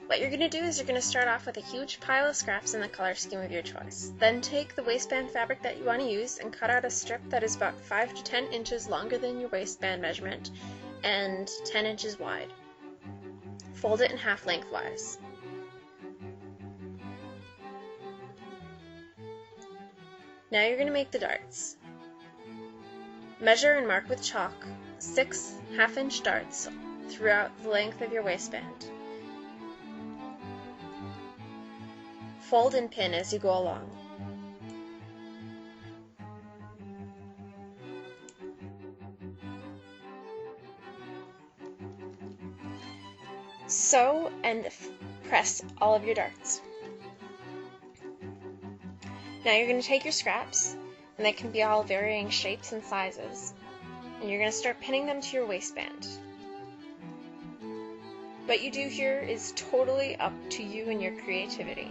What you're going to do is you're going to start off with a huge pile of scraps in the color scheme of your choice. Then take the waistband fabric that you want to use and cut out a strip that is about 5 to 10 inches longer than your waistband measurement and 10 inches wide. Fold it in half lengthwise. Now you're going to make the darts. Measure and mark with chalk 6 half-inch darts throughout the length of your waistband. Fold and pin as you go along. Sew and press all of your darts. Now you're going to take your scraps, and they can be all varying shapes and sizes, and you're going to start pinning them to your waistband. What you do here is totally up to you and your creativity,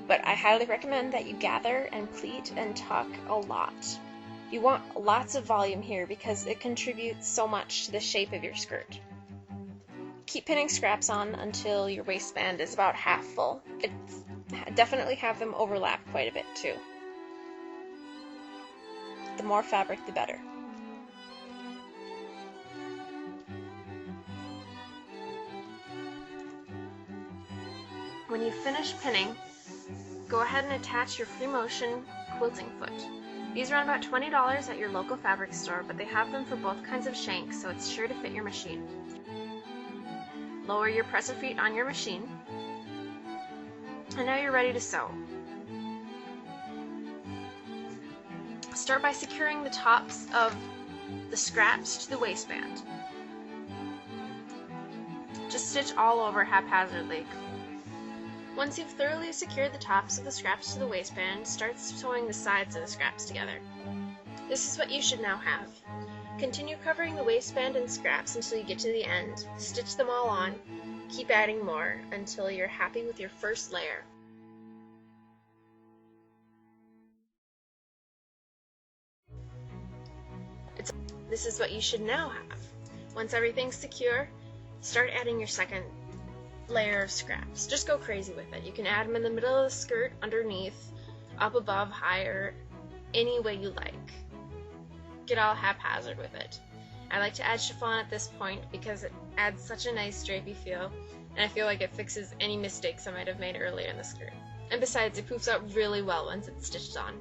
but I highly recommend that you gather and pleat and tuck a lot. You want lots of volume here because it contributes so much to the shape of your skirt. Keep pinning scraps on until your waistband is about half full. Definitely have them overlap quite a bit too. The more fabric, the better. When you finish pinning, go ahead and attach your free motion quilting foot. These run about $20 at your local fabric store, but they have them for both kinds of shanks, so it's sure to fit your machine. Lower your presser feet on your machine, and now you're ready to sew. Start by securing the tops of the scraps to the waistband. Just stitch all over haphazardly. Once you've thoroughly secured the tops of the scraps to the waistband, start sewing the sides of the scraps together. This is what you should now have. Continue covering the waistband and scraps until you get to the end. Stitch them all on. Keep adding more until you're happy with your first layer. This is what you should now have. Once everything's secure, start adding your second layer of scraps. Just go crazy with it. You can add them in the middle of the skirt, underneath, up above, higher, any way you like. Get all haphazard with it. I like to add chiffon at this point because it adds such a nice drapey feel, and I feel like it fixes any mistakes I might have made earlier in the skirt. And besides, it poofs out really well once it's stitched on.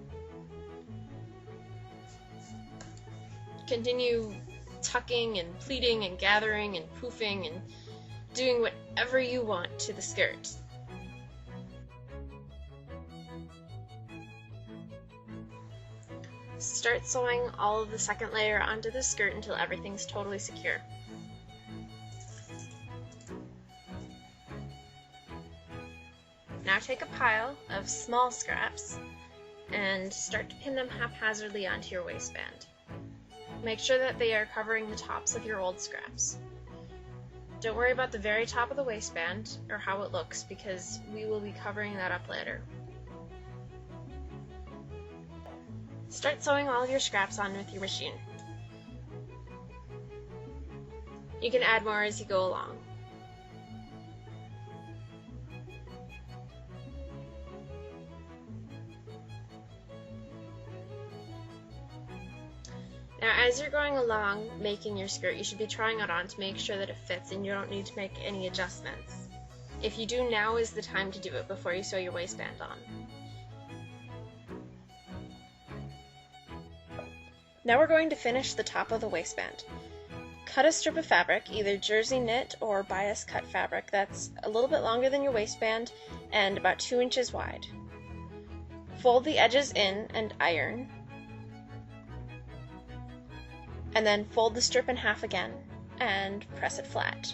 Continue tucking and pleating and gathering and poofing and doing whatever you want to the skirt. Start sewing all of the second layer onto the skirt until everything's totally secure. Now take a pile of small scraps and start to pin them haphazardly onto your waistband. Make sure that they are covering the tops of your old scraps. Don't worry about the very top of the waistband or how it looks because we will be covering that up later. Start sewing all of your scraps on with your machine. You can add more as you go along. Now, as you're going along making your skirt, you should be trying it on to make sure that it fits and you don't need to make any adjustments. If you do, now is the time to do it before you sew your waistband on. Now we're going to finish the top of the waistband. Cut a strip of fabric, either jersey knit or bias cut fabric that's a little bit longer than your waistband and about 2 inches wide. Fold the edges in and iron, and then fold the strip in half again and press it flat.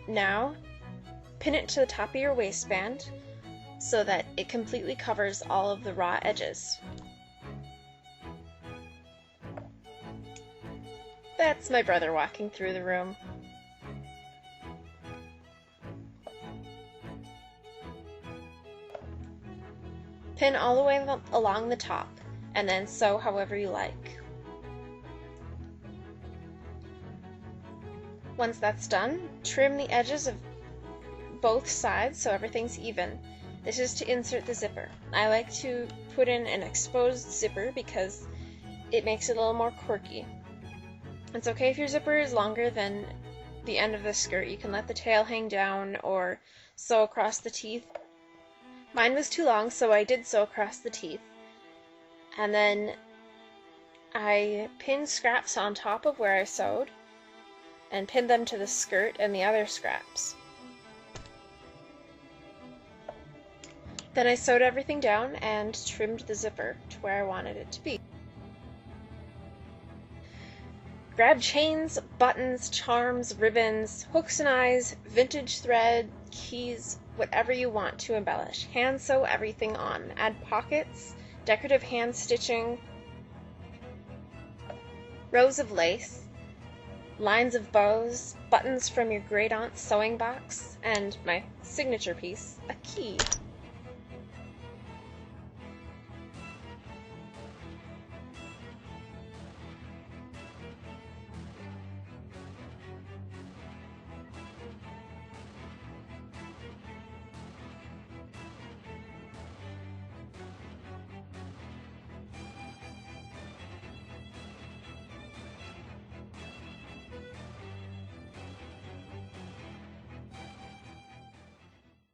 Now, pin it to the top of your waistband so that it completely covers all of the raw edges. That's my brother walking through the room. Pin all the way along the top, and then sew however you like. Once that's done, trim the edges of both sides so everything's even. This is to insert the zipper. I like to put in an exposed zipper because it makes it a little more quirky. It's okay if your zipper is longer than the end of the skirt. You can let the tail hang down or sew across the teeth. Mine was too long, so I did sew across the teeth. And then I pinned scraps on top of where I sewed and pinned them to the skirt and the other scraps. Then I sewed everything down and trimmed the zipper to where I wanted it to be. Grab chains, buttons, charms, ribbons, hooks and eyes, vintage thread, keys, whatever you want to embellish. Hand sew everything on. Add pockets, decorative hand stitching, rows of lace, lines of bows, buttons from your great aunt's sewing box, and my signature piece, a key.